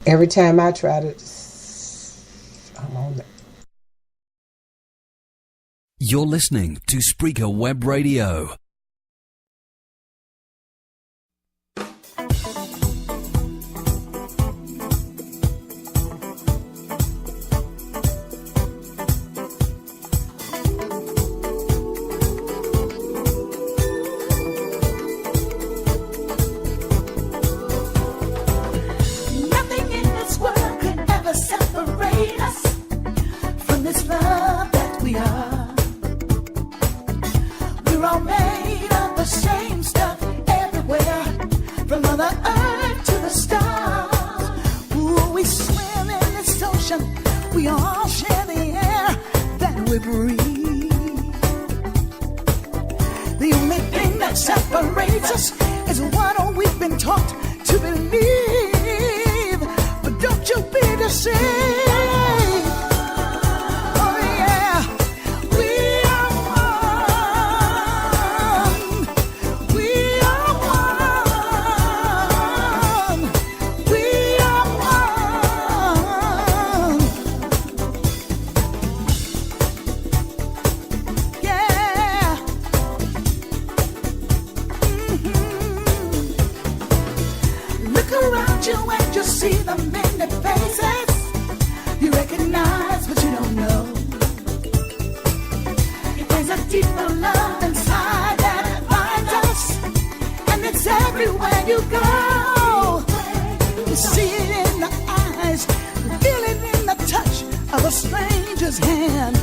Every time I try to, I'm on it. You're listening to Spreaker Web Radio. We all share the air that we breathe. The only thing that separates us is what we've been taught to believe. But don't you be deceived. Oh yeah, we are one. We are one. We are one. Yeah. Look around you and you see the many faces. You recognize but you don't know. There's a deeper love inside that finds us, and it's everywhere you go. You see it in the eyes, feel it in the touch of a stranger's hand,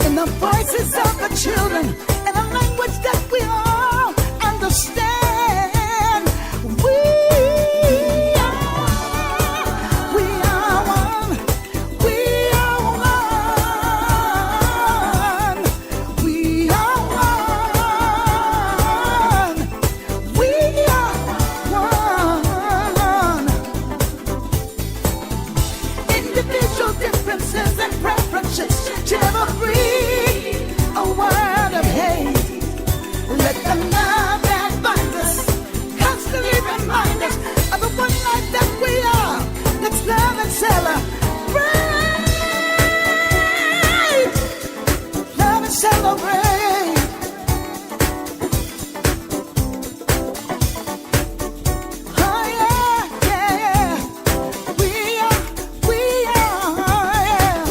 in the voices of the children, in a language that we all understand. We are one. We are one. We are one. We are one. Individual differences and preferences should never breed a word of hate. Let the love that binds us constantly remind us of the one life that we are. Let's love and celebrate. Love and celebrate. Oh yeah, yeah, yeah. We are, yeah.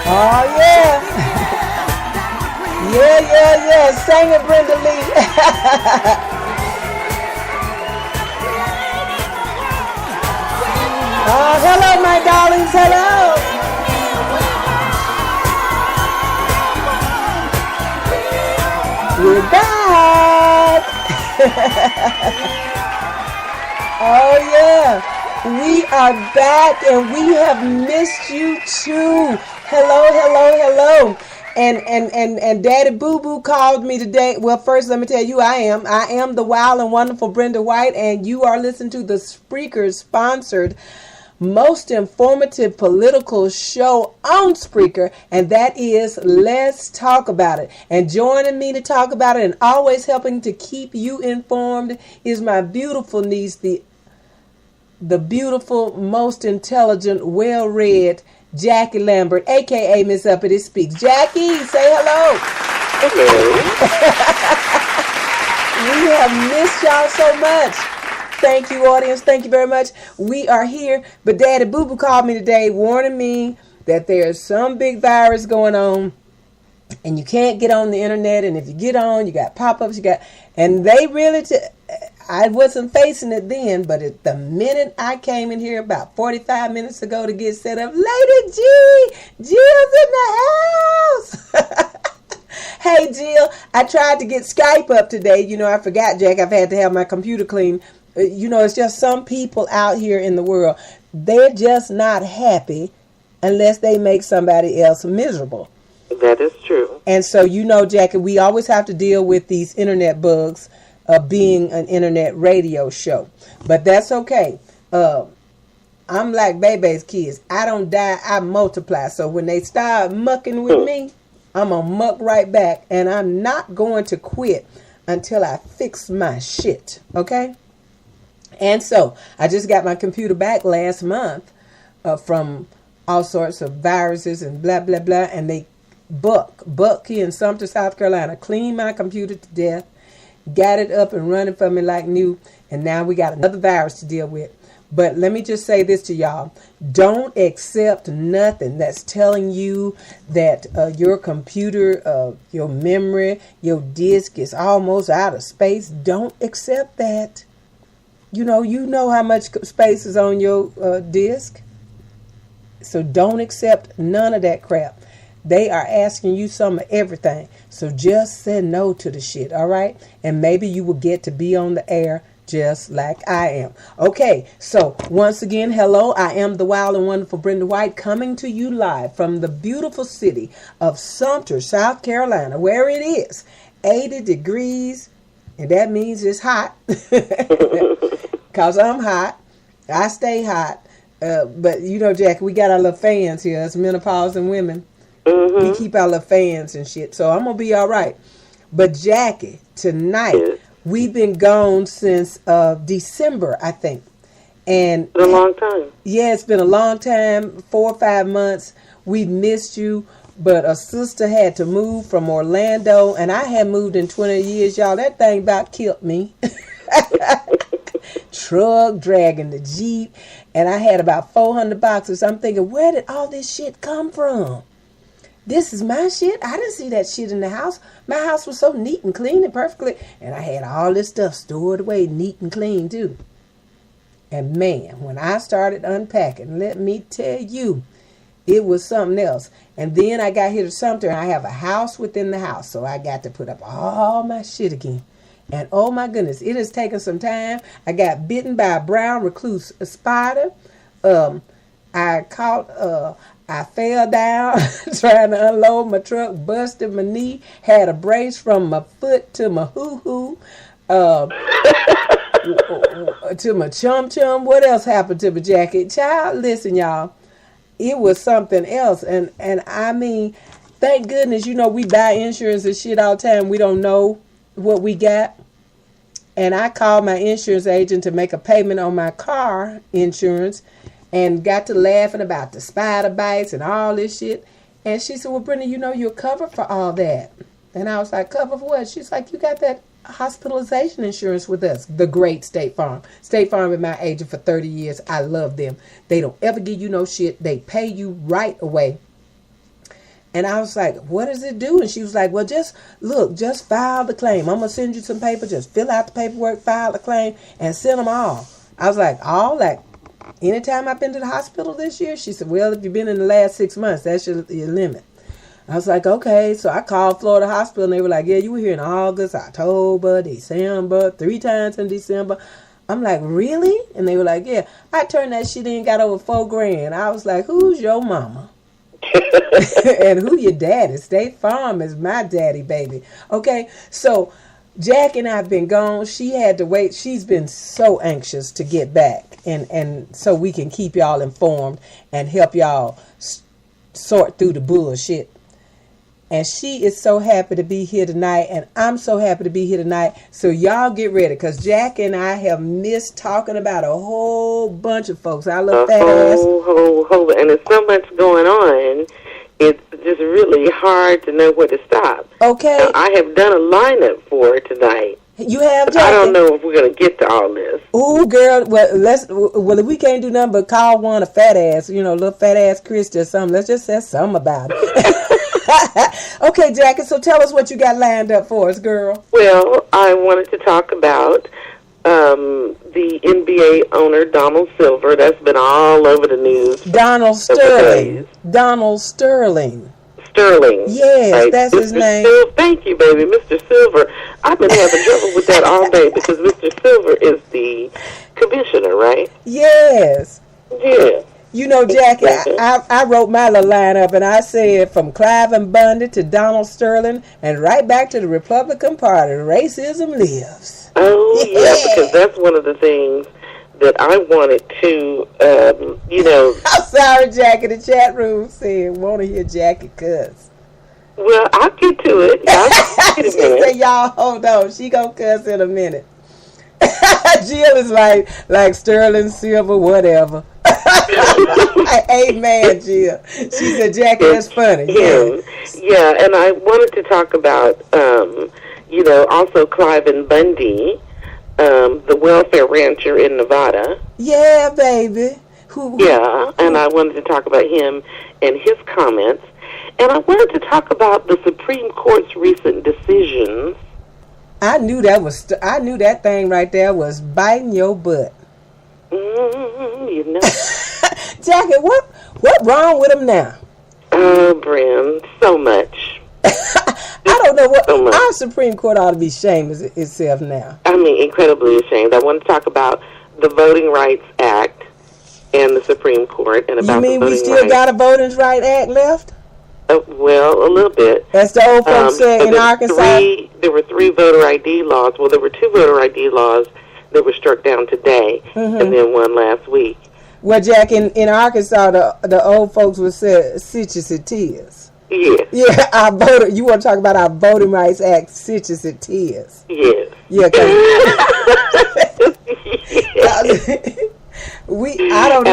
Oh yeah. Yeah. Sing it, Brenda Lee. Hello, my darlings. Hello. We're back. Oh yeah. We are back and we have missed you too. Hello. And Daddy Boo Boo called me today. Well, first let me tell you who I am. I am the wild and wonderful Brenda White, and you are listening to the Spreaker sponsored most informative political show on Spreaker, and that is Let's Talk About It. And joining me to talk about it and always helping to keep you informed is my beautiful niece, the beautiful, most intelligent, well-read Jackie Lambert, a.k.a. Miss Uppity Speaks. Jackie, say hello. Hello. We have missed y'all so much. Thank you, audience. Thank you very much. We are here. But Daddy Boo Boo called me today warning me that there's some big virus going on and you can't get on the internet. And if you get on, you got pop-ups, and they really, I wasn't facing it then, but at the minute I came in here about 45 minutes ago to get set up, Lady G, Jill's in the house. Hey, Jill, I tried to get Skype up today. You know, I forgot, Jack, I've had to have my computer clean. You know, it's just some people out here in the world, they're just not happy unless they make somebody else miserable. That is true. And so, you know, Jackie, we always have to deal with these internet bugs of being an internet radio show. But that's okay. I'm like Bebe's kids. I don't die, I multiply. So when they start mucking with me, I'm going to muck right back. And I'm not going to quit until I fix my shit. Okay? And so I just got my computer back last month from all sorts of viruses and blah, blah, blah. And they Buck here in Sumter, South Carolina, cleaned my computer to death, got it up and running for me like new. And now we got another virus to deal with. But let me just say this to y'all. Don't accept nothing that's telling you that your computer, your memory, your disk is almost out of space. Don't accept that. You know how much space is on your disk. So don't accept none of that crap. They are asking you some of everything. So just say no to the shit, all right? And maybe you will get to be on the air just like I am. Okay, so once again, hello. I am the wild and wonderful Brenda White, coming to you live from the beautiful city of Sumter, South Carolina, where it is 80 degrees, and that means it's hot. Because I'm hot. I stay hot. But, Jackie, we got our little fans here. Us menopausing women. We keep our little fans and shit. So I'm going to be all right. But, Jackie, tonight, we've been gone since December, I think. And it's been a long time. Yeah, it's been a long time, 4 or 5 months. We missed you. But a sister had to move from Orlando. And I had moved in 20 years, y'all. That thing about killed me. Truck dragging the Jeep. And I had about 400 boxes. I'm thinking, where did all this shit come from? This is my shit. I didn't see that shit in the house. My house was so neat and clean and perfectly. And I had all this stuff stored away neat and clean too. And man, when I started unpacking, let me tell you, it was something else. And then I got here to Sumter and I have a house within the house. So I got to put up all my shit again. And oh my goodness, it has taken some time. I got bitten by a brown recluse spider. I fell down trying to unload my truck, busted my knee, had a brace from my foot to my hoo-hoo, to my chum-chum. What else happened to my jacket? Child, listen, y'all. It was something else. And I mean, thank goodness, we buy insurance and shit all the time. We don't know what we got. And I called my insurance agent to make a payment on my car insurance and got to laughing about the spider bites and all this shit. And she said, well, Brenda, you're covered for all that. And I was like, covered for what? She's like, you got that hospitalization insurance with us, the great State Farm. State Farm been my agent for 30 years. I love them. They don't ever give you no shit. They pay you right away. And I was like, what does it do? And she was like, well, just file the claim. I'm going to send you some paper. Just fill out the paperwork, file the claim, and send them all. I was like, all that? Anytime I've been to the hospital this year? She said, well, if you've been in the last 6 months, that's your limit. I was like, okay. So I called Florida Hospital, and they were like, yeah, you were here in August, October, December, 3 times in December. I'm like, really? And they were like, yeah. I turned that shit in, got over $4,000. I was like, who's your mama? And who your daddy? State Farm is my daddy, baby. Okay, so Jack and I have been gone. She had to wait. She's been so anxious to get back. And so we can keep y'all informed and help y'all sort through the bullshit. And she is so happy to be here tonight. And I'm so happy to be here tonight. So y'all get ready. Because Jack and I have missed talking about a whole bunch of folks. I love that ass. And there's so much going on. It's just really hard to know where to stop. Okay. Now, I have done a lineup for tonight. You have, Jackie? I don't know if we're going to get to all this. Ooh, girl. Well, if we can't do nothing but call one a fat ass, little fat ass Christy or something, let's just say something about it. Okay, Jackie, so tell us what you got lined up for us, girl. Well, I wanted to talk about the NBA owner, Donald Silver. That's been all over the news. Donald Sterling. Donald Sterling. Sterling. Yes, right? that's Mr. his name. Thank you, baby. Mr. Silver. I've been having trouble with that all day because Mr. Silver is the commissioner, right? Yes. Yeah. Jackie, I wrote my little lineup and I said from Clive Bundy to Donald Sterling and right back to the Republican Party, racism lives. Oh, yeah, because that's one of the things that I wanted to, I'm sorry, Jackie. The chat room said, want to hear Jackie cuss. Well, I'll get to it. She said, y'all, hold on. She gonna cuss in a minute. Jill is like sterling silver, whatever. Amen, Jill. She said, Jackie, that's funny. Yeah, and I wanted to talk about, also Cliven Bundy, the welfare rancher in Nevada. Yeah, baby. And I wanted to talk about him and his comments. And I wanted to talk about the Supreme Court's recent decisions. I knew that thing right there was biting your butt. You know. Jackie, what wrong with him now? Oh, Bren, so much. I don't know what our Supreme Court ought to be ashamed of itself now. I mean, incredibly ashamed. I want to talk about the Voting Rights Act and the Supreme Court and about you mean the we still got a Voting Rights Act left? Well, a little bit. As the old folks said in Arkansas. There were 3 voter ID laws. Well, there were 2 voter ID laws that were struck down today, and then one last week. Well, Jack, in Arkansas, the old folks would say, "Sit your tears." Yes. Yeah, you want to talk about our Voting Rights Act, sit your tears. Yes. Yeah,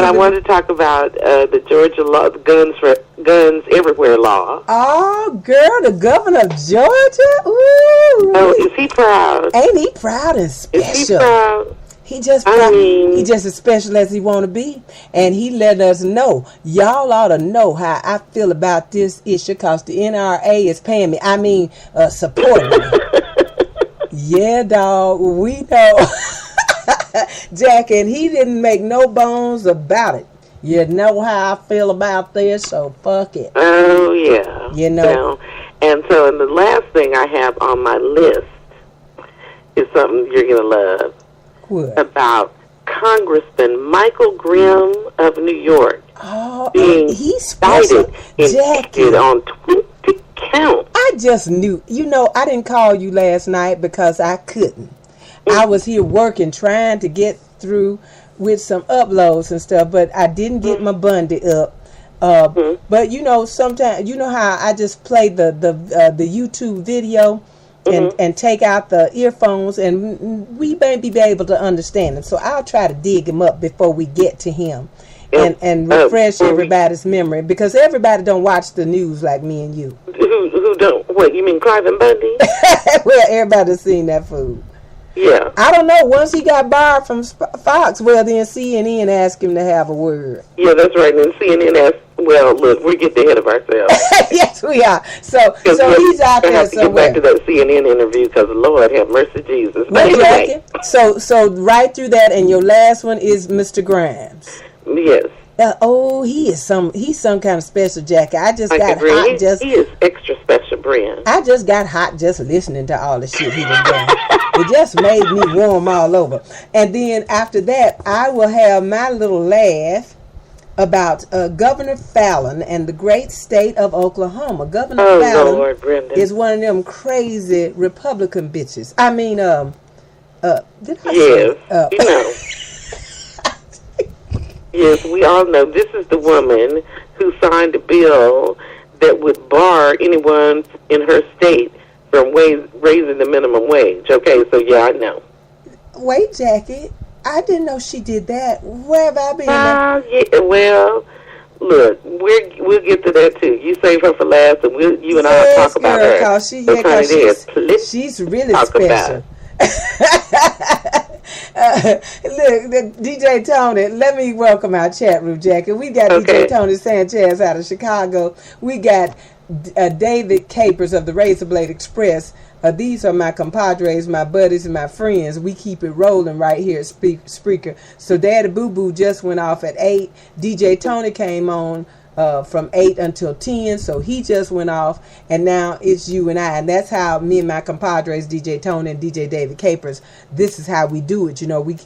I wanted to talk about the Georgia law, the guns everywhere law. Oh, girl, the governor of Georgia. Ooh. Oh, is he proud? Ain't he proud and special? Is he proud? He just he just as special as he want to be, and he let us know. Y'all ought to know how I feel about this issue, because the NRA is paying me. I mean, supporting me. Yeah, dog, we know. Jack, and he didn't make no bones about it. You know how I feel about this, so fuck it. Oh, yeah. You know. And so, the last thing I have on my list is something you're going to love. What? About Congressman Michael Grimm of New York. Oh, being he's special. Indicted on 20 counts. I just knew. I didn't call you last night because I couldn't. I was here working, trying to get through with some uploads and stuff, but I didn't get my Bundy up. But sometimes how I just play the YouTube video and take out the earphones, and we may be able to understand him. So I'll try to dig him up before we get to him and refresh everybody's memory, because everybody don't watch the news like me and you. Who don't? What, you mean Cliven Bundy? Well, everybody's seen that fool. Yeah. I don't know. Once he got barred from Fox, well, then CNN asked him to have a word. Yeah, that's right. And CNN asked, well, look, we're getting ahead of ourselves. Yes, we are. So he's out there somewhere. I have to get back to that CNN interview, because Lord have mercy, Jesus. Well, anyway. So right through that, and your last one is Mr. Grimes. Yes. He's some kind of special, Jackie. I got hot. He is extra special, Brian. I just got hot just listening to all the shit he done done. It just made me warm all over. And then after that, I will have my little laugh about Governor Fallon and the great state of Oklahoma. Governor Fallon Lord, is one of them crazy Republican bitches. I mean, did I say? Yes, we all know this is the woman who signed a bill that would bar anyone in her state from raising the minimum wage. Okay, so yeah, I know. Wait, Jackie, I didn't know she did that. Where have I been? Yeah, well, look, we'll get to that too. You save her for last, and you and I talk about her. Cause she's really special. Look, DJ Tony, let me welcome our chat room, Jackie. We got DJ Tony Sanchez out of Chicago. We got David Capers of the Razor Blade Express. These are my compadres, my buddies, and my friends. We keep it rolling right here at Spreaker. So Daddy Boo Boo just went off at 8. DJ Tony came on from 8 until 10, so he just went off, and now it's you and I, and that's how me and my compadres, DJ Tony and DJ David Capers, this is how we do it.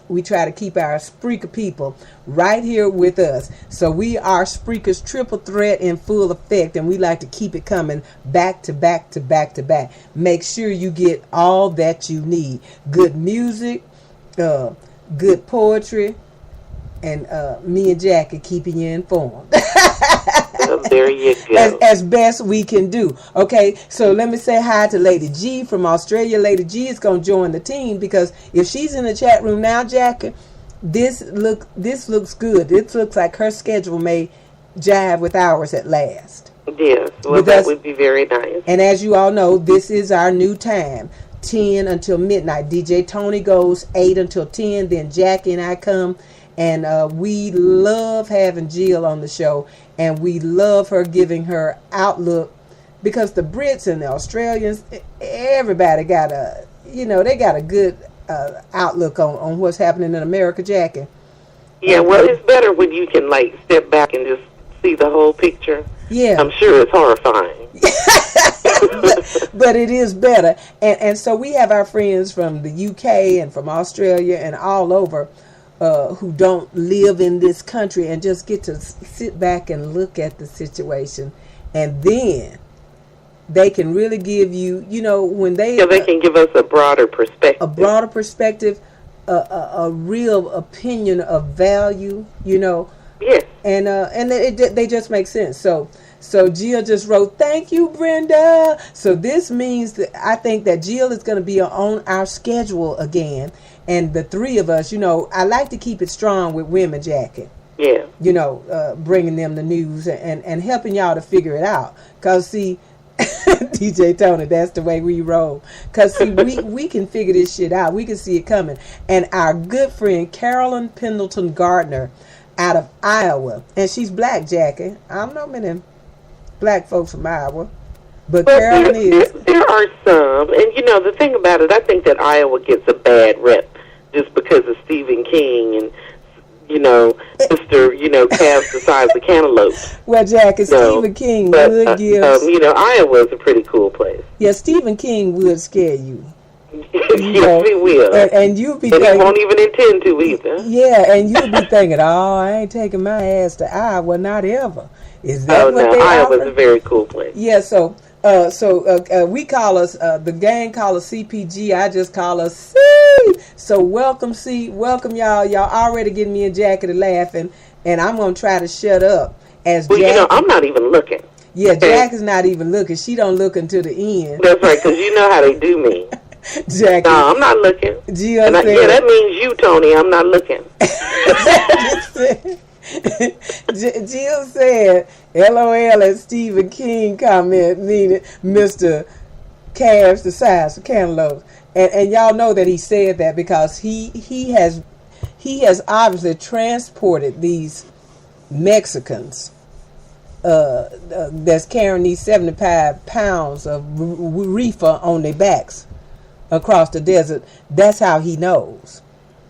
We try to keep our Spreaker people right here with us. So we are Spreaker's triple threat in full effect, and we like to keep it coming back to back to back to back. Make sure you get all that you need. Good music, good poetry, and me and Jackie keeping you informed. So there you go. As best we can do. Okay, so let me say hi to Lady G from Australia. Lady G is going to join the team because if she's in the chat room now, Jackie, this looks good. This looks like her schedule may jive with ours at last. Yes, well, that would be very nice. And as you all know, this is our new time, 10 until midnight. DJ Tony goes 8 until 10, then Jackie and I come. And we love having Jill on the show, and we love her giving her outlook, because the Brits and the Australians, everybody got they got a good outlook on what's happening in America, Jackie. Yeah, well, it's better when you can step back and just see the whole picture. Yeah, I'm sure it's horrifying. but it is better, and so we have our friends from the UK and from Australia and all over. Who don't live in this country and just get to sit back and look at the situation, and then they can really give you, when they can give us a broader perspective, a real opinion of value, Yes, and they just make sense. So Jill just wrote, "Thank you, Brenda." So this means that I think that Jill is going to be on our schedule again. And the three of us, I like to keep it strong with women, Jackie. Yeah. Bringing them the news and helping y'all to figure it out. Because, see, DJ Tony, that's the way we roll. Because, see, we can figure this shit out. We can see it coming. And our good friend, Carolyn Pendleton Gardner, out of Iowa. And she's black, Jackie. I don't know many black folks from Iowa. But Carolyn is. There are some. And, the thing about it, I think that Iowa gets a bad rep just because of Stephen King and, Mr. calves the size of cantaloupes. Well, Jackie, Stephen King would give. Iowa is a pretty cool place. Yeah, Stephen King would scare you. Yes, he will. And you'll be thinking, he won't even intend to either. Yeah, and you'll be thinking, I ain't taking my ass to Iowa, not ever. Is that what they Iowa's a very cool place. Yeah, so we call us, the gang call us CPG. I just call us C. So welcome, C. Welcome, y'all. Y'all already getting me and Jackie to laughing, and I'm going to try to shut up. Well, I'm not even looking. Yeah, Jack is not even looking. She don't look until the end. That's right, because you know how they do me. Jackie. No, I'm not looking. Jill said, yeah, that means you, Tony. I'm not looking. Jill said, LOL at Stephen King comment, meaning Mr. Calves the size of cantaloupes. And y'all know that he said that because he has obviously transported these Mexicans that's carrying these 75 pounds of reefer on their backs across the desert. That's how he knows.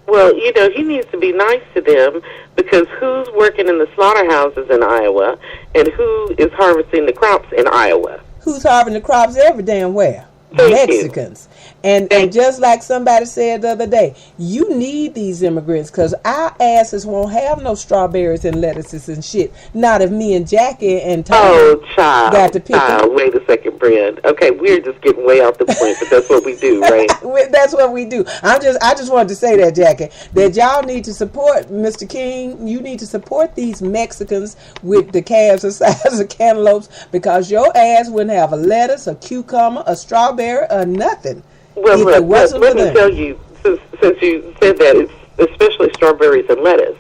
Well, he needs to be nice to them, because who's working in the slaughterhouses in Iowa and who is harvesting the crops in Iowa? Who's harvesting the crops every damn where? Mexicans. And just like somebody said the other day, you need these immigrants, because our asses won't have no strawberries and lettuces and shit. Not if me and Jackie and Tom got to pick them. Wait a second, Brand. Okay, we're just getting way off the point, but that's what we do, right? That's what we do. I just wanted to say that, Jackie, that y'all need to support Mr. King. You need to support these Mexicans with the calves the size of cantaloupes, because your ass wouldn't have a lettuce, a cucumber, a strawberry, or nothing. Well, let me tell you, since you said that, it's especially strawberries and lettuce.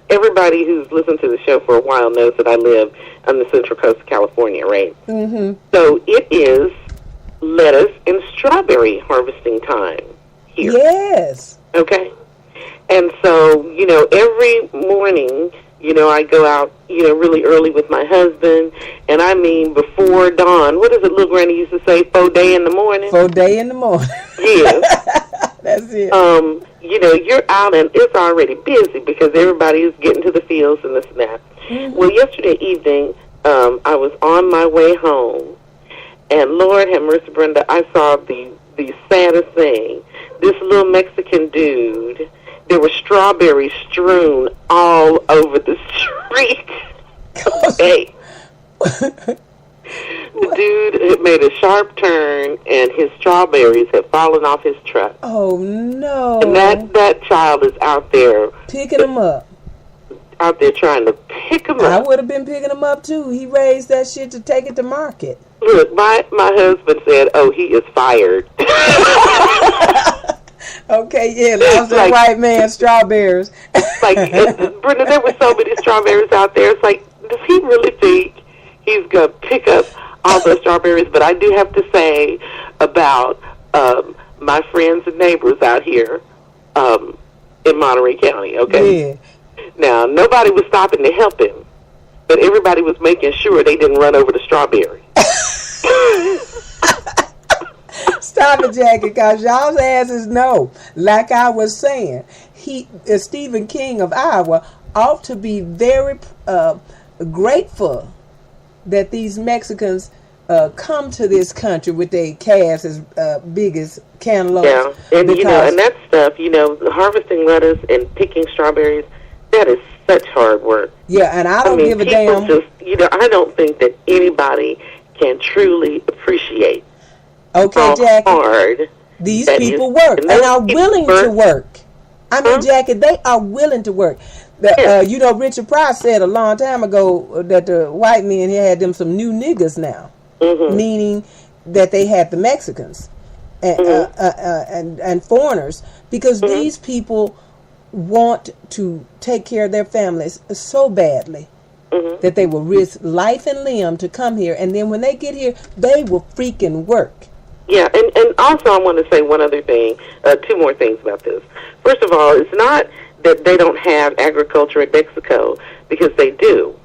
Everybody who's listened to the show for a while knows that I live on the Central Coast of California, right? Mm-hmm. So it is lettuce and strawberry harvesting time here. Yes. Okay. And so, every morning, I go out, really early with my husband, and I mean before dawn. What is it little granny used to say, 4 day in the morning? 4 day in the morning. Yes. That's it. You're out and it's already busy because everybody is getting to the fields and this and that. Mm-hmm. Well, yesterday evening, I was on my way home, and Lord have mercy, Brenda, I saw the saddest thing. This little Mexican dude, there were strawberries strewn all over the street. Okay. The dude had made a sharp turn, and his strawberries had fallen off his truck. Oh, no. And that child is out there. Picking them up. out there trying to pick them I up. would have been picking them up too. He raised that shit to take it to market. Look, my husband said, "Oh, he is fired." Okay, yeah, lost that white man strawberries. Like, Brenda, there were so many strawberries out there. It's like, does he really think he's gonna pick up all those strawberries? But I do have to say about my friends and neighbors out here in Monterey County. Okay, Yeah. now nobody was stopping to help him, but everybody was making sure they didn't run over the strawberry. Stop it, Jackie, because y'all's asses know. Like I was saying, Stephen King of Iowa ought to be very grateful that these Mexicans come to this country with their calves as big as cantaloupes. Yeah, and and that stuff, harvesting lettuce and picking strawberries, that is such hard work. Yeah, and I don't give a damn. I don't think that anybody can truly appreciate how Jackie, hard these people work and are willing to work. I mean, Jackie, they are willing to work. Richard Price said a long time ago that the white men here had them some new niggas now, meaning that they had the Mexicans and foreigners, because these people want to take care of their families so badly that they will risk life and limb to come here, and then when they get here, they will freaking work. Yeah, and also I want to say one other thing, two more things about this. First of all, it's not that they don't have agriculture in Mexico, because they do,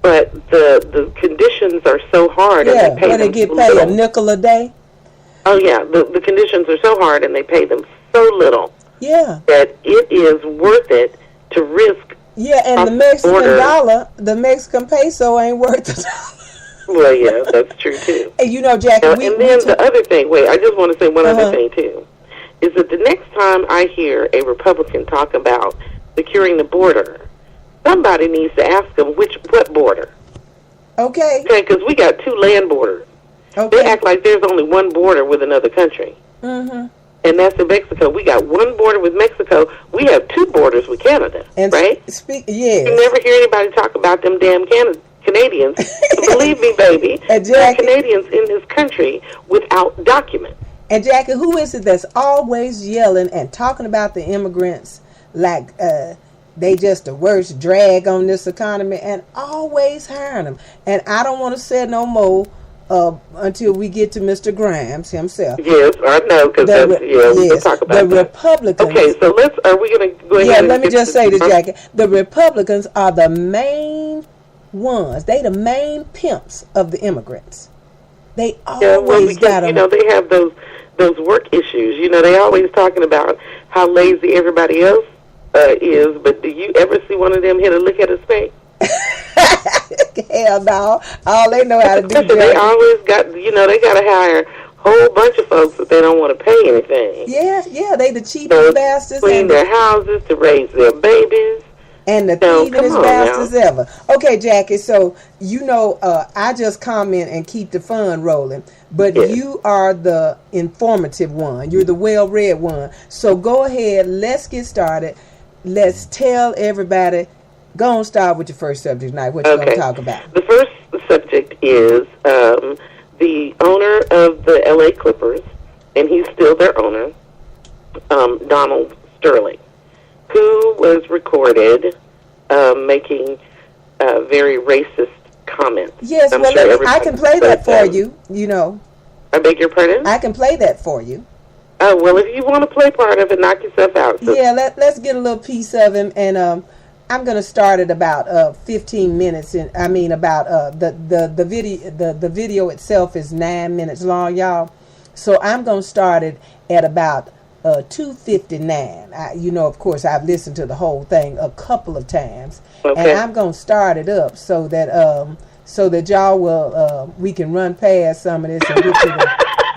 but the conditions are so hard. Yeah, and they get paid a nickel a day. Oh yeah, the conditions are so hard, and they pay them so little. Yeah, that it is worth it to risk. Yeah, and the Mexican dollar, the Mexican peso ain't worth a dollar. Well, yeah, that's true too. And Jackie, the other thing. Wait, I just want to say one other thing too. Is that the next time I hear a Republican talk about securing the border, somebody needs to ask them what border. Okay. Okay, because we got two land borders. Okay. They act like there's only one border with another country. Mm-hmm. And that's in Mexico. We got one border with Mexico. We have two borders with Canada, right? Yeah. You never hear anybody talk about them damn Canadians. Believe me, baby, there are Canadians in this country without documents. And Jackie, who is it that's always yelling and talking about the immigrants like they just the worst drag on this economy, and always hiring them? And I don't want to say no more until we get to Mr. Grimes himself. Yes, I know, because we'll talk about the Republicans. Okay, so are we going to go ahead? Yeah, let me just say this, Jackie. The Republicans are the main ones. They the main pimps of the immigrants. They always got them. They have those work issues. They always talking about how lazy everybody else is, but do you ever see one of them hit a lick at a spade? Hell no. All they know how to do is they always got, they got to hire a whole bunch of folks that they don't want to pay anything. Yeah, they the cheapest bastards. Clean their houses, to raise their babies. And the thievingest bastards ever. Okay, Jackie, so I just comment and keep the fun rolling, but you are the informative one. You're the well-read one. So go ahead, let's get started. Let's tell everybody. Go on, start with your first subject tonight. What you going to talk about? The first subject is the owner of the L.A. Clippers, and he's still their owner, Donald Sterling, who was recorded making very racist comments. Yes, I can play that for you, I beg your pardon? I can play that for you. Oh, well, if you want to play part of it, knock yourself out. So. Yeah, let's get a little piece of him, and I'm going to start at about 15 minutes. About the video. The video itself is 9 minutes long, y'all. So I'm going to start it at about 2:59. Of course, I've listened to the whole thing a couple of times, and I'm going to start it up so that y'all will we can run past some of this and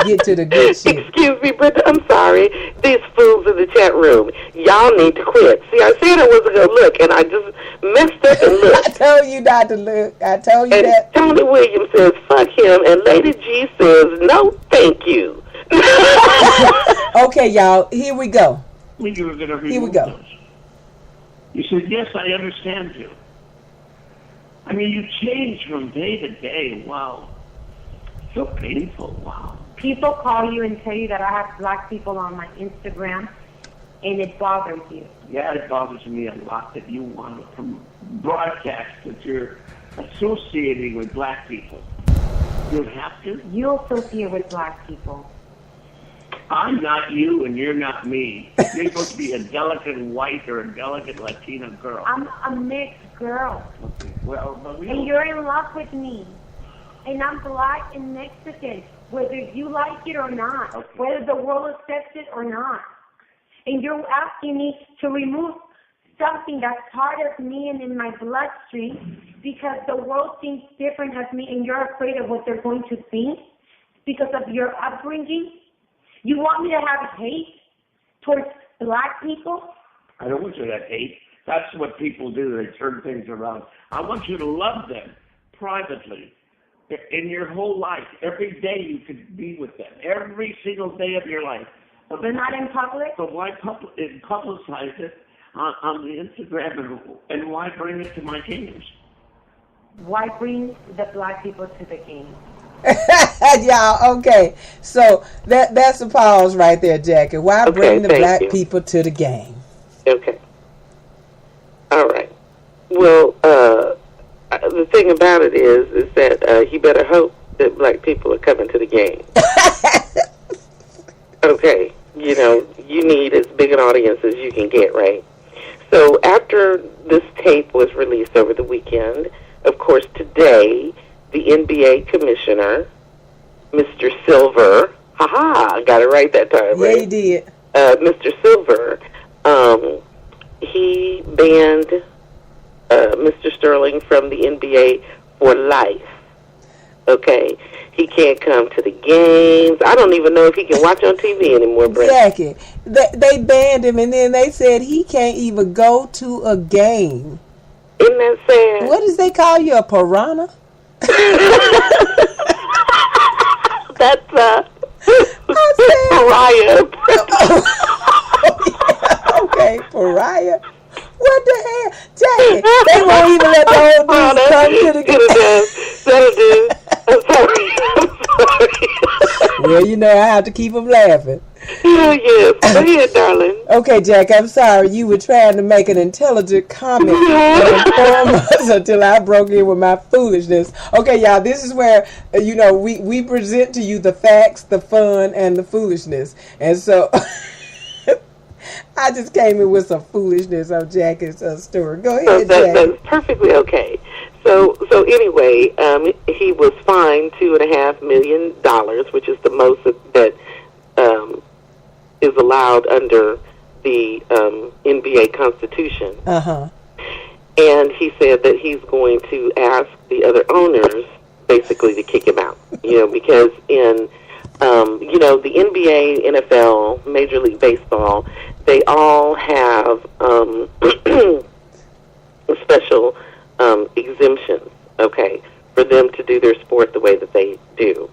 get to the good shit. Excuse me, but I'm sorry. These fools in the chat room, y'all need to quit. See, I said I wasn't going to look, and I just messed up and looked. I told you not to look. I told you that. Tony Williams says, fuck him, and Lady G says, no, thank you. Okay, y'all, here we go. Here we go. You said, yes, I understand you. I mean, you change from day to day. Wow. So painful. Wow. People call you and tell you that I have black people on my Instagram, and it bothers you. Yeah, it bothers me a lot that you want to broadcast that you're associating with black people. You have to? You associate with black people. I'm not you and you're not me. You're supposed to be a delicate white or a delicate Latina girl. I'm a mixed girl. Okay. Well, but and you're in love with me. And I'm black and Mexican, whether you like it or not, okay. Whether the world accepts it or not. And you're asking me to remove something that's part of me and in my bloodstream because the world thinks different of me and you're afraid of what they're going to think because of your upbringing. You want me to have hate towards black people? I don't want you to hate. That's what people do. They turn things around. I want you to love them privately in your whole life. Every day you could be with them. Every single day of your life. But not in public? But why publicize it on the Instagram and why bring it to my games? Why bring the black people to the game? Y'all, okay. So that's a pause right there, Jackie. Why bring the black people to the game? Okay. All right. Well, the thing about it is that you better hope that black people are coming to the game. Okay. You know, you need as big an audience as you can get, right? So after this tape was released over the weekend, of course, today, the NBA commissioner, Mr. Silver, I got it right that time, right? Yeah, you did. Mr. Silver, he banned Mr. Sterling from the NBA for life. Okay? He can't come to the games. I don't even know if he can watch on TV anymore, Brent. Jackie, they banned him, and then they said he can't even go to a game. Isn't that sad? What does they call you, a piranha? That's pariah. Okay, pariah. What the hell? Jackie, they won't even let the old dudes come to the game. That'll do. I'm sorry. Well, you know, I have to keep them laughing. Yes. Go ahead, darling. Okay, Jack, I'm sorry. You were trying to make an intelligent comment and inform us until I broke in with my foolishness. Okay, y'all, this is where, you know, we present to you the facts, the fun, and the foolishness. And so I just came in with some foolishness on Jackie's story. Go ahead, Jack. That's perfectly okay. So anyway, he was fined $2.5 million, which is the most that is allowed under the NBA Constitution. Uh-huh. And he said that he's going to ask the other owners basically to kick him out. You know, because in you know, the NBA, NFL, Major League Baseball, they all have special exemptions, okay, for them to do their sport the way that they do.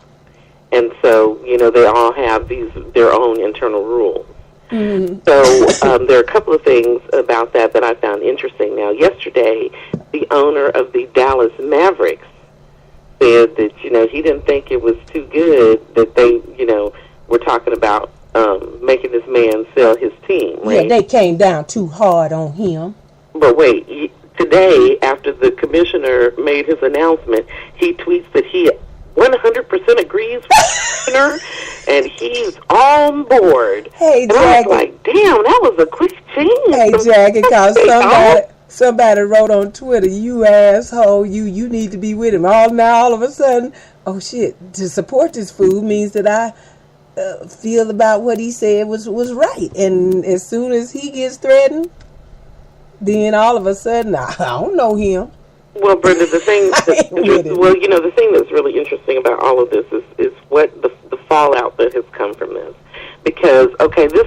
And so, you know, they all have their own internal rules. Mm-hmm. So there are a couple of things about that I found interesting. Now, yesterday, the owner of the Dallas Mavericks said that, you know, he didn't think it was too good that they, you know, were talking about making this man sell his team, right? Yeah, they came down too hard on him. But wait, today, after the commissioner made his announcement, he tweets that he 100% agrees with the commissioner, and he's on board. Hey, and Jackie. I was like, damn, that was a quick change. Hey, Jackie, because somebody wrote on Twitter, you asshole, you need to be with him. All of a sudden, oh shit, to support this fool means that I feel about what he said was right. And as soon as he gets threatened, then all of a sudden, I don't know him. Well, Brenda, the thing that's really interesting about all of this is what the fallout that has come from this. Because, okay, this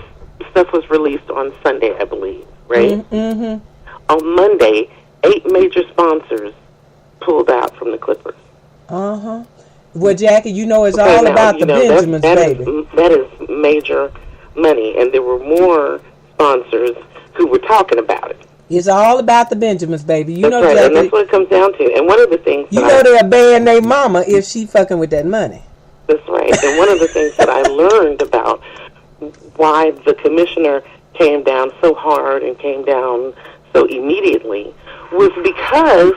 stuff was released on Sunday, I believe, right? Mm-hmm. On Monday, 8 major sponsors pulled out from the Clippers. Uh-huh. Well, Jackie, you know it's all about the Benjamins, baby. That is major money, and there were more sponsors who were talking about it. It's all about the Benjamins, baby. You That's know, right, Jackie, and that's what it comes down to. And one of the things you know they'll ban their mama if she fucking with that money. That's right. And one of the things that I learned about why the commissioner came down so hard and came down so immediately was because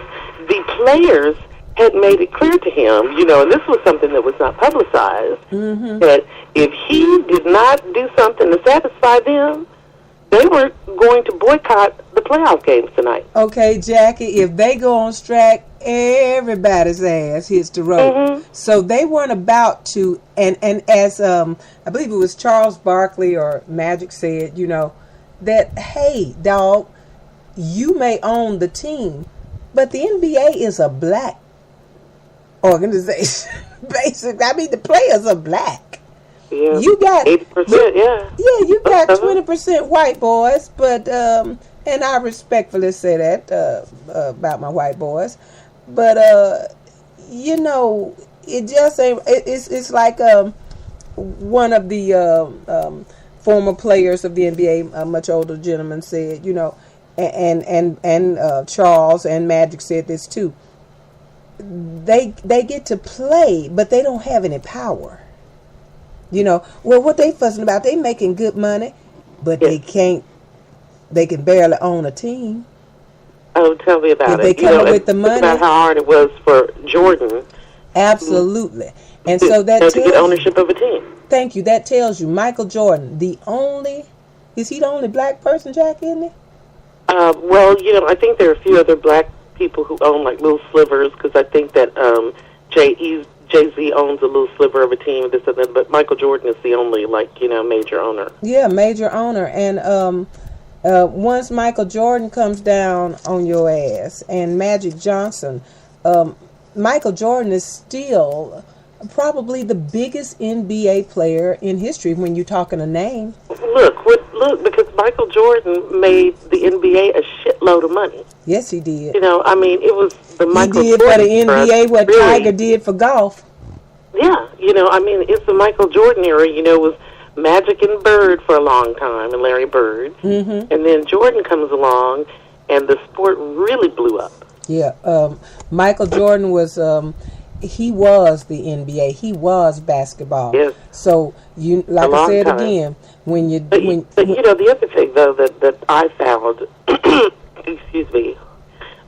the players had made it clear to him, and this was something that was not publicized, that if he did not do something to satisfy them, they were going to boycott the playoff games tonight. Okay, Jackie, if they go on strike, everybody's ass hits the road. So they weren't about to, and as I believe it was Charles Barkley or Magic said, that, hey, dog, you may own the team, but the NBA is a black organization. Basically, I mean, the players are black. Yeah. You got 80%, yeah. Yeah, you got 20% white boys, but and I respectfully say that about my white boys, but it just ain't. It's like one of the former players of the NBA, a much older gentleman, said, and Charles and Magic said this too. They get to play, but they don't have any power. Well, what they fussing about? They making good money, but they can't. They can barely own a team. Oh, tell me about it. If they come up with the money, about how hard it was for Jordan. Absolutely, and so that to get ownership of a team. Thank you. That tells you Michael Jordan, is he the only black person, Jack, isn't he? Well, I think there are a few other black people who own like little slivers, because I think that Jay-Z owns a little sliver of a team, this and that, but Michael Jordan is the only, major owner. Yeah, major owner. And once Michael Jordan comes down on your ass and Magic Johnson, Michael Jordan is still probably the biggest NBA player in history when you're talking a name. Look, because Michael Jordan made the NBA a shitload of money. Yes, he did. It was the Michael Jordan. He did for the NBA what really, Tiger did for golf. Yeah, it's the Michael Jordan era. It was Magic and Bird for a long time, and Larry Bird. And then Jordan comes along, and the sport really blew up. Yeah, Michael Jordan was... he was the NBA. He was basketball. Yes. So like I said time. Again, But the other thing though that I found, excuse me,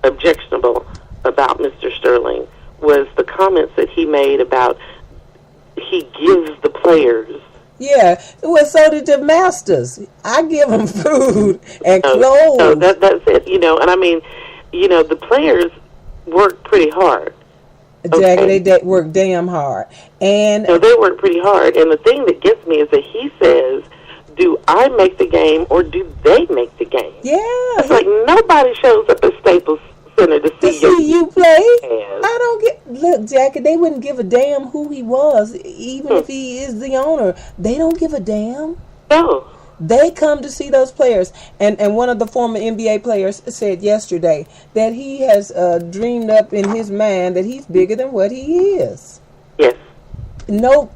objectionable about Mr. Sterling was the comments that he made about he gives the players. Yeah, well, so did the masters. I give them food and clothes. No, that's it. And I mean, the players work pretty hard. Jackie, they work damn hard. And they work pretty hard. And the thing that gets me is that he says, do I make the game or do they make the game? Yeah. It's like nobody shows up at Staples Center to see you play. I don't look, Jackie, they wouldn't give a damn who he was, even if he is the owner. They don't give a damn. No. They come to see those players. And one of the former NBA players said yesterday that he has dreamed up in his mind that he's bigger than what he is. Yes. No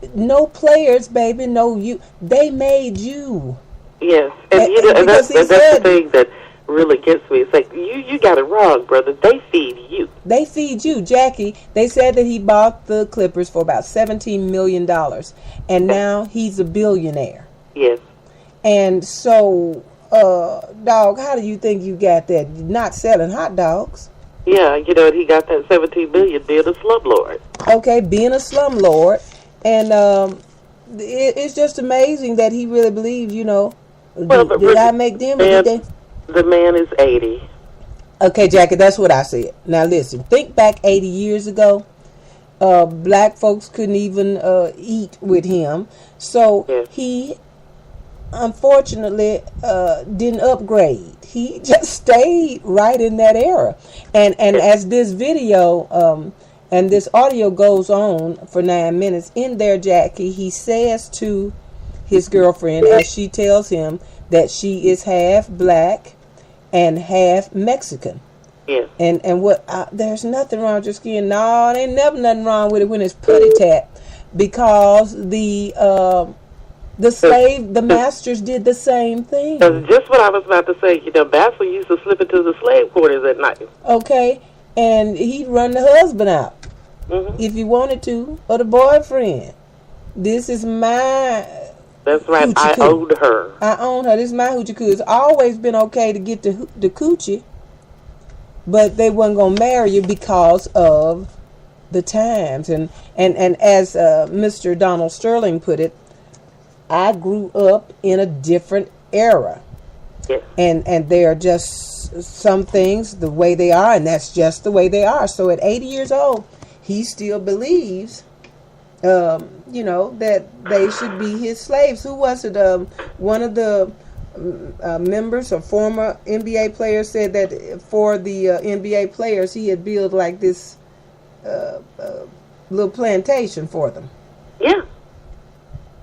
players, baby. No, you. They made you. Yes. And that's the thing that really gets me. It's like, you got it wrong, brother. They feed you. They feed you, Jackie. They said that he bought the Clippers for about $17 million. And now he's a billionaire. Yes. And so, dog, how do you think you got that? Not selling hot dogs. Yeah, he got that $17 million being a slumlord. Okay, being a slumlord. And it's just amazing that he really believes, Well, did I make them? The man is 80. Okay, Jackie, that's what I said. Now, listen, think back 80 years ago. Black folks couldn't even eat with him. So he... unfortunately didn't upgrade. He just stayed right in that era. And as this video and this audio goes on for 9 minutes, in there, Jackie, he says to his girlfriend, as she tells him that she is half black and half Mexican. Yes. And what there's nothing wrong with your skin. No, there ain't never nothing wrong with it when it's putty tap, because the The masters did the same thing. That's just what I was about to say. Bassel used to slip into the slave quarters at night. Okay, and he'd run the husband out if he wanted to, or the boyfriend. This is my. That's right. I owed her. I own her. This is my hoochie coo. It's always been okay to get the coochie, but they wasn't gonna marry you because of the times. And as Mr. Donald Sterling put it, I grew up in a different era. Yes. And there are just some things the way they are, and that's just the way they are. So at 80 years old, he still believes, that they should be his slaves. Who was it? One of the members or former NBA players said that for the NBA players, he had built like this little plantation for them. Yeah.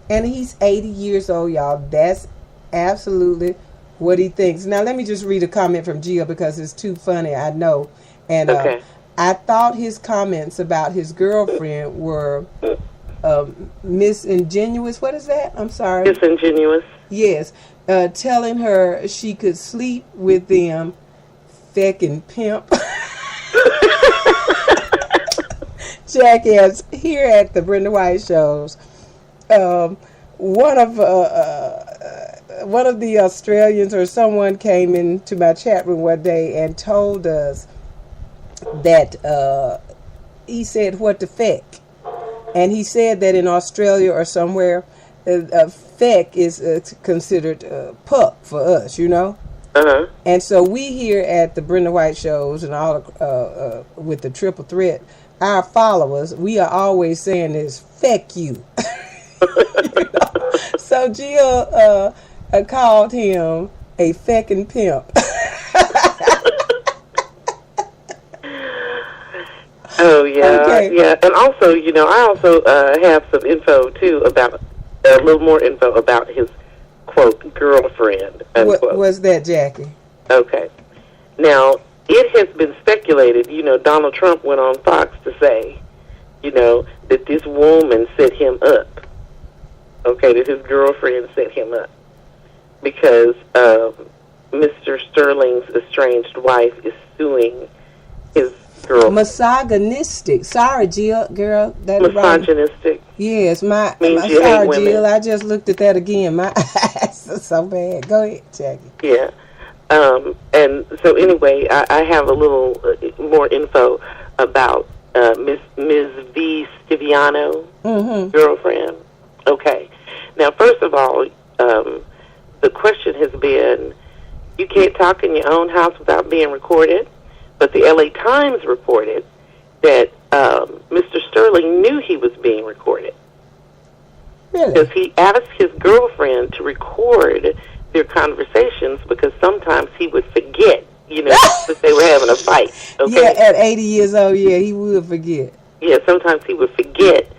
And he's 80 years old, y'all. That's absolutely what he thinks. Now, let me just read a comment from Gio because it's too funny, I know. And okay. I thought his comments about his girlfriend were misingenuous. What is that? I'm sorry. Disingenuous. Yes. Telling her she could sleep with them feckin' pimp. Jackass, here at the Brenda White shows, one of the Australians or someone came into my chat room one day and told us that he said, what the feck? And he said that in Australia or somewhere, feck is considered pup for us, Uh-huh. And so we here at the Brenda White shows and all with the Triple Threat, our followers, we are always saying this, feck you. So Jill called him a feckin' pimp. Oh, yeah. Okay. Yeah. And also, I also have some info, too, about a little more info about his, quote, girlfriend, unquote. What was that, Jackie? Okay. Now, it has been speculated, Donald Trump went on Fox to say, that this woman set him up. Okay, that his girlfriend set him up. Because Mr. Sterling's estranged wife is suing his girlfriend. Misogynistic. Sorry, Jill, girl. That Misogynistic. Right. Yes, my you sorry, hate Jill. I just looked at that again. My eyes are so bad. Go ahead, Jackie. Yeah. And so anyway, I have a little more info about Ms. V. Stiviano, girlfriend. Okay. Now, first of all, the question has been, you can't talk in your own house without being recorded. But the LA Times reported that Mr. Sterling knew he was being recorded. Really? Because he asked his girlfriend to record their conversations because sometimes he would forget, that they were having a fight. Okay? Yeah, at 80 years old, he would forget. Yeah, sometimes he would forget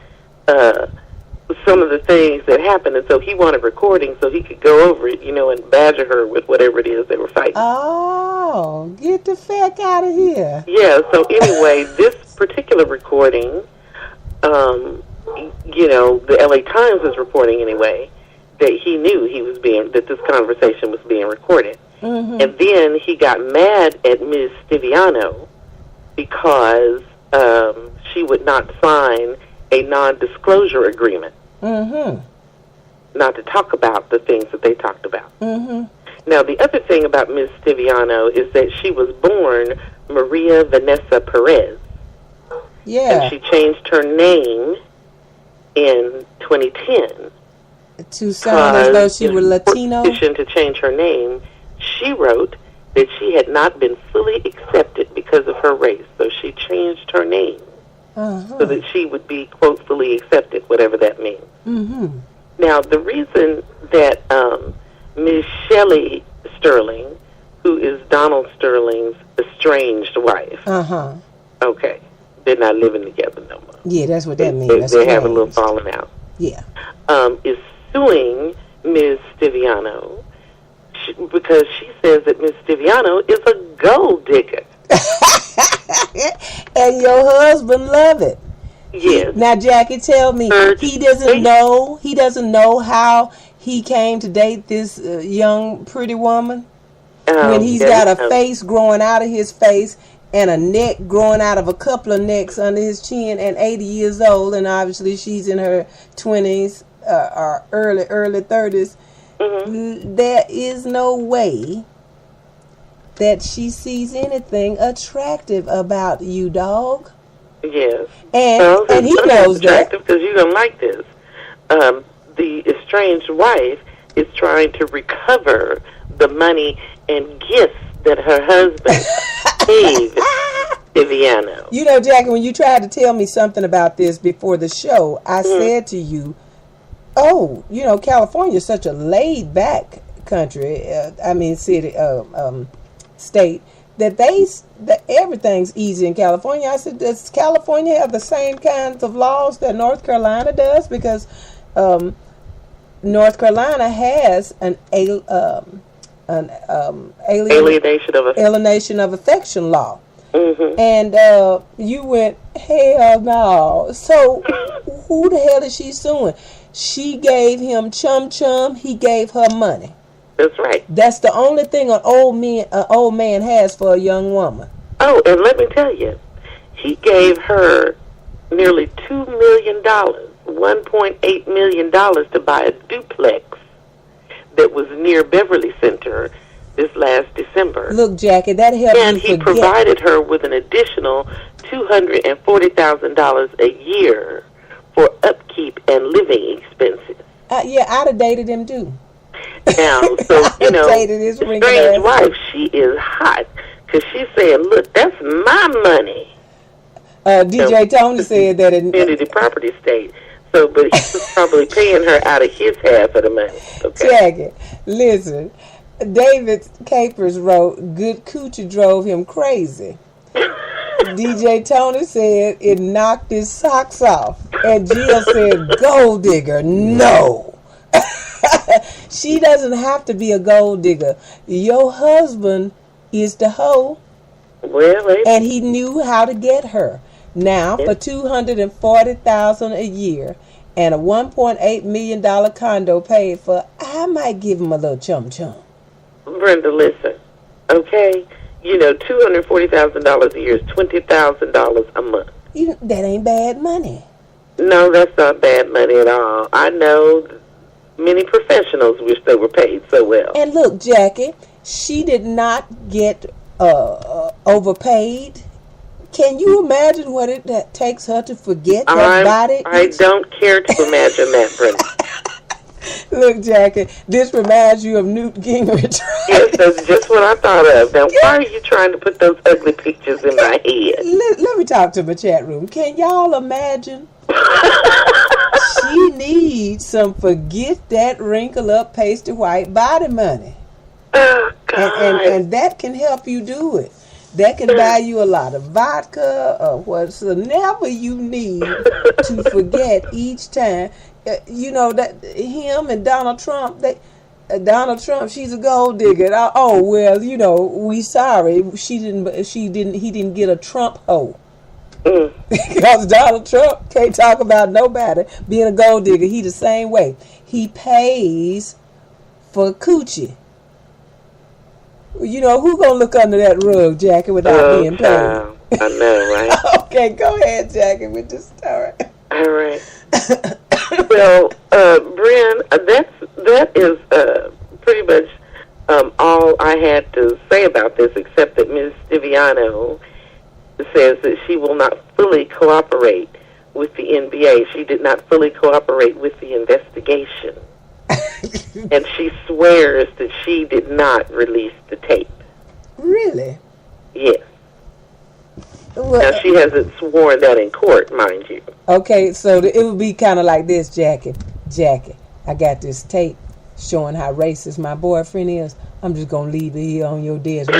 some of the things that happened, and so he wanted recording so he could go over it, and badger her with whatever it is they were fighting. Oh, get the feck out of here. Yeah, so anyway, this particular recording, the LA Times is reporting anyway, that he knew that this conversation was being recorded. Mm-hmm. And then he got mad at Ms. Stiviano because she would not sign a non-disclosure agreement. Mm-hmm. Not to talk about the things that they talked about. Mm-hmm. Now, the other thing about Ms. Stiviano is that she was born Maria Vanessa Perez. Yeah. And she changed her name in 2010. To sound as though she were Latino? In addition to change her name, she wrote that she had not been fully accepted because of her race. So she changed her name so that she would be, quote, fully accepted, whatever that means. Mm-hmm. Now, the reason that Ms. Shelley Sterling, who is Donald Sterling's estranged wife, okay, they're not living together no more. Yeah, that's what that means. They have a little falling out. Yeah. Is suing Ms. Stiviano because she says that Ms. Stiviano is a gold digger. And your husband love it. Yes. Now, Jackie, tell me, he doesn't know how he came to date this young, pretty woman? Oh, When he's got a face growing out of his face and a neck growing out of a couple of necks under his chin, and 80 years old, and obviously she's in her 20s or early 30s. Mm-hmm. There is no way that she sees anything attractive about you, dog. Yes. And he knows that. Because you don't like this. The estranged wife is trying to recover the money and gifts that her husband gave Viviano. You know, Jackie, when you tried to tell me something about this before the show, I said to you, oh, you know, California is such a laid-back country, city, state, that everything's easy in California. I said, does California have the same kinds of laws that North Carolina does? Because North Carolina has an alienation of affection law. Mm-hmm. And you went, hell no. So who the hell is she suing? She gave him chum, he gave her money. That's right. That's the only thing an old man has for a young woman. Oh, and let me tell you, he gave her nearly $2 million, $1.8 million to buy a duplex that was near Beverly Center this last December. Look, Jackie, that helped and me he forget. provided her with an additional $240,000 a year for upkeep and living expenses. Yeah, I'd have dated him too. Now, so, you know, dated his the ring strange ass. wife, she is hot because she's saying, look, that's my money. DJ Tony said that in community property state. So, but he was probably paying her out of his half of the money. Okay. Jackie, listen, David Capers wrote, good coochie drove him crazy. DJ Tony said it knocked his socks off. And Jill said, gold digger, no. She doesn't have to be a gold digger. Your husband is the hoe. Well, and he knew how to get her. Now, for $240,000 a year and a $1.8 million condo paid for, I might give him a little chum. Brenda, listen, okay? You know, $240,000 a year is $20,000 a month. That ain't bad money. No, that's not bad money at all. I know many professionals wish they were paid so well. And look, Jackie, she did not get overpaid. Can you imagine what it takes her to forget that body? I don't care to imagine that, Brenda. Look, Jackie, this reminds you of Newt Gingrich. Yes, that's just what I thought of. Now, why are you trying to put those ugly pictures in my head? Let me talk to my chat room. Can y'all imagine? She needs some forget that wrinkle up pasty white body money. Oh, God. And that can help you do it. That can buy you a lot of vodka or whatsoever you need to forget each time. You know that him and Donald Trump. Donald Trump, she's a gold digger. Oh well, you know, we sorry. He didn't get a Trump hoe. Because Donald Trump can't talk about nobody being a gold digger. He the same way. He pays for coochie. You know, who gonna look under that rug, Jackie, without being paid? I know, right? Okay, go ahead, Jackie, with the story. All right. Well, Bren, that is pretty much all I had to say about this, except that Ms. Stiviano says that she will not fully cooperate with the NBA. She did not fully cooperate with the investigation. And she swears that she did not release the tape. Really? Yes. Well, now, she hasn't sworn that in court, mind you. Okay, so it would be kind of like this, Jackie. Jackie, I got this tape showing how racist my boyfriend is. I'm just going to leave it here on your desk.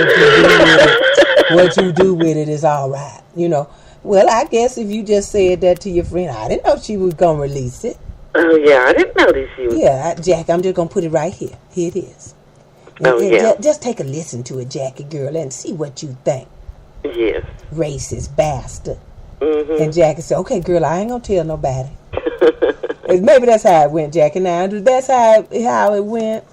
What you do with it is all right. You know, well, I guess if you just said that to your friend, I didn't know she was going to release it. Oh, yeah, I didn't notice she was. Yeah, Jackie, I'm just going to put it right here. Here it is. Just take a listen to it, Jackie, girl, and see what you think. Yes. Racist bastard. Mm-hmm. And Jackie said, okay, girl, I ain't going to tell nobody. Maybe that's how it went, Jackie. Now, that's how it went.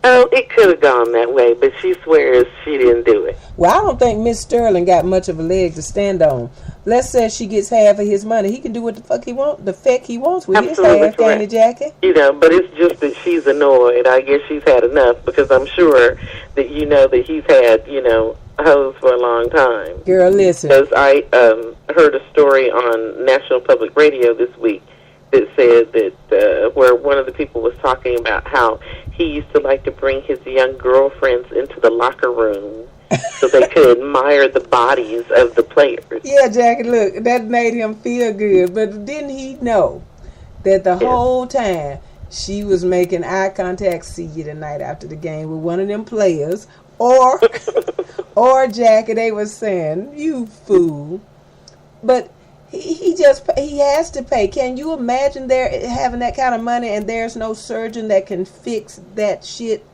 Oh, it could have gone that way, but she swears she didn't do it. Well, I don't think Miss Sterling got much of a leg to stand on. Let's say she gets half of his money. He can do what the fuck he wants with Absolutely his half, Danny Jackie. You know, but it's just that she's annoyed. I guess she's had enough because I'm sure that you know that he's had, hoes for a long time. Girl, listen. Because I heard a story on National Public Radio this week that said that where one of the people was talking about how he used to like to bring his young girlfriends into the locker room so they could admire the bodies of the players. Yeah, Jackie, look, that made him feel good. But didn't he know that the whole time she was making eye contact, see you tonight after the game with one of them players, or Jackie, they was saying, you fool. But he has to pay. Can you imagine there having that kind of money and there's no surgeon that can fix that shit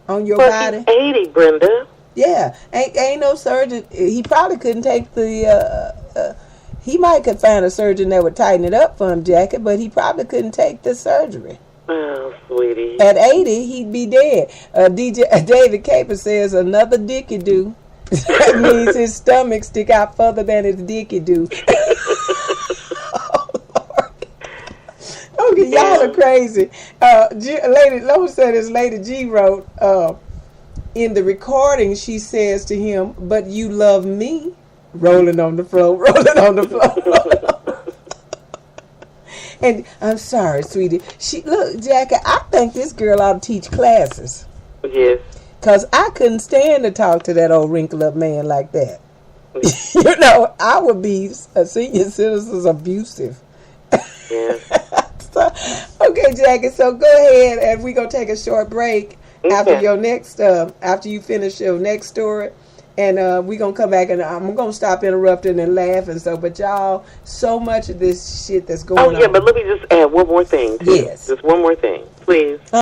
on your body? He's 80, Brenda. Yeah, ain't no surgeon. He probably couldn't take the. He might could find a surgeon that would tighten it up for him, Jackie, but he probably couldn't take the surgery. Oh, sweetie. At 80, he'd be dead. DJ David Caper says another dicky do. That means his stomach stick out further than his dicky do. Oh, Lord. Okay, y'all are crazy. Lady G wrote, in the recording, she says to him, but you love me. Rolling on the floor. And I'm sorry, sweetie. Look, Jackie, I think this girl ought to teach classes. Yes. Because I couldn't stand to talk to that old wrinkled-up man like that. I would be a senior citizen's abusive. Yes. Okay, Jackie, so go ahead, and we're going to take a short break after your next, after you finish your next story. And we're going to come back, and I'm going to stop interrupting and laughing. But y'all, so much of this shit that's going on. Oh, yeah, but let me just add one more thing. Yes. Just one more thing, please.